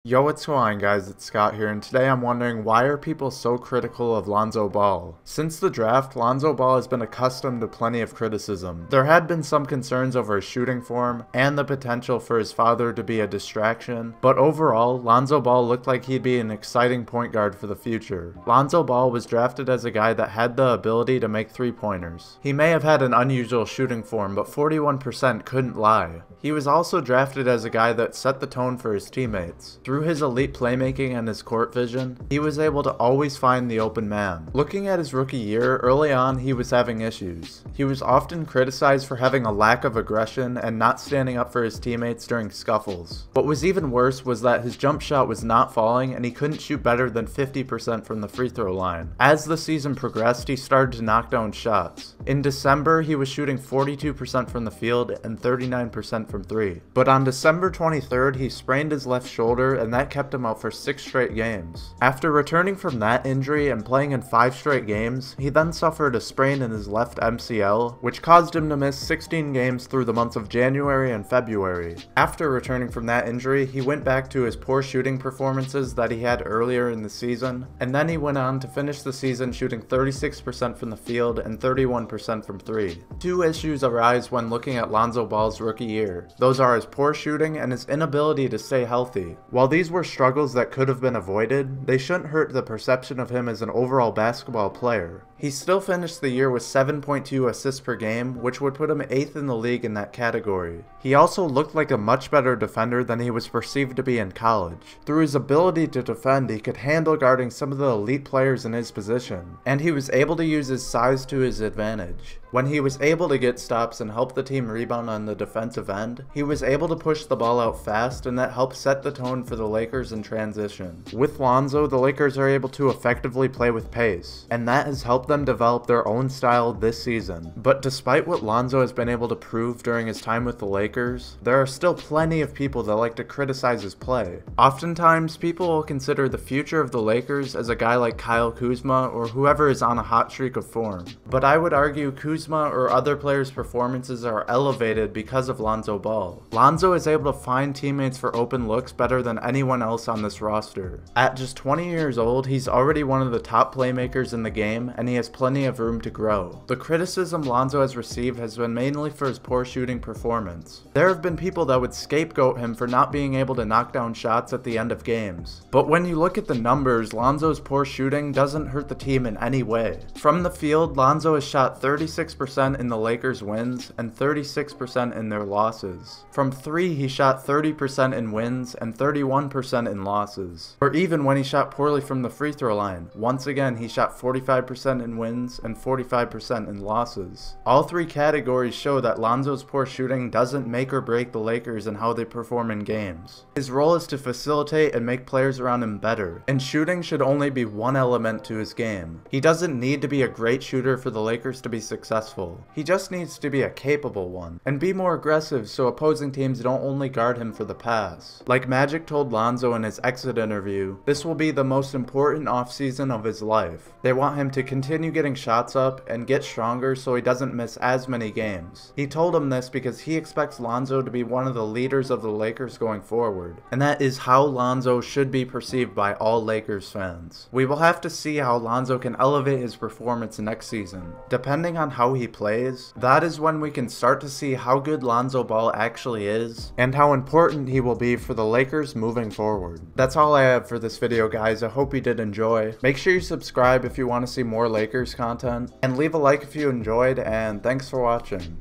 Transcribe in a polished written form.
Yo, what's going on, guys? It's Scott here, and today I'm wondering, why are people so critical of Lonzo Ball? Since the draft, Lonzo Ball has been accustomed to plenty of criticism. There had been some concerns over his shooting form and the potential for his father to be a distraction, but overall, Lonzo Ball looked like he'd be an exciting point guard for the future. Lonzo Ball was drafted as a guy that had the ability to make three-pointers. He may have had an unusual shooting form, but 41% couldn't lie. He was also drafted as a guy that set the tone for his teammates. Through his elite playmaking and his court vision, he was able to always find the open man. Looking at his rookie year, early on he was having issues. He was often criticized for having a lack of aggression and not standing up for his teammates during scuffles. What was even worse was that his jump shot was not falling and he couldn't shoot better than 50% from the free throw line. As the season progressed, he started to knock down shots. In December, he was shooting 42% from the field and 39% from three. But on December 23rd, he sprained his left shoulder and that kept him out for 6 straight games. After returning from that injury and playing in 5 straight games, he then suffered a sprain in his left MCL, which caused him to miss 16 games through the months of January and February. After returning from that injury, he went back to his poor shooting performances that he had earlier in the season, and then he went on to finish the season shooting 36% from the field and 31% from three. Two issues arise when looking at Lonzo Ball's rookie year. Those are his poor shooting and his inability to stay healthy. While these were struggles that could have been avoided, they shouldn't hurt the perception of him as an overall basketball player. He still finished the year with 7.2 assists per game, which would put him 8th in the league in that category. He also looked like a much better defender than he was perceived to be in college. Through his ability to defend, he could handle guarding some of the elite players in his position, and he was able to use his size to his advantage. When he was able to get stops and help the team rebound on the defensive end, he was able to push the ball out fast, and that helped set the tone for the Lakers in transition. With Lonzo, the Lakers are able to effectively play with pace, and that has helped them develop their own style this season. But despite what Lonzo has been able to prove during his time with the Lakers, there are still plenty of people that like to criticize his play. Oftentimes, people will consider the future of the Lakers as a guy like Kyle Kuzma or whoever is on a hot streak of form. But I would argue Kuzma or other players' performances are elevated because of Lonzo Ball. Lonzo is able to find teammates for open looks better than anyone else on this roster. At just 20 years old, he's already one of the top playmakers in the game, and he has plenty of room to grow. The criticism Lonzo has received has been mainly for his poor shooting performance. There have been people that would scapegoat him for not being able to knock down shots at the end of games. But when you look at the numbers, Lonzo's poor shooting doesn't hurt the team in any way. From the field, Lonzo has shot 36% in the Lakers' wins and 36% in their losses. From three, he shot 30% in wins and 31% in losses. Or even when he shot poorly from the free throw line, once again he shot 45% in wins and 45% in losses. All three categories show that Lonzo's poor shooting doesn't make or break the Lakers and how they perform in games. His role is to facilitate and make players around him better, and shooting should only be one element to his game. He doesn't need to be a great shooter for the Lakers to be successful. He just needs to be a capable one, and be more aggressive so opposing teams don't only guard him for the pass. Like Magic told Lonzo in his exit interview, this will be the most important offseason of his life. They want him to continue getting shots up and get stronger so he doesn't miss as many games. He told him this because he expects Lonzo to be one of the leaders of the Lakers going forward, and that is how Lonzo should be perceived by all Lakers fans. We will have to see how Lonzo can elevate his performance next season. Depending on how he plays, that is when we can start to see how good Lonzo Ball actually is and how important he will be for the Lakers moving forward. That's all I have for this video, guys. I hope you did enjoy. Make sure you subscribe if you want to see more Lakers content, and leave a like if you enjoyed, and thanks for watching.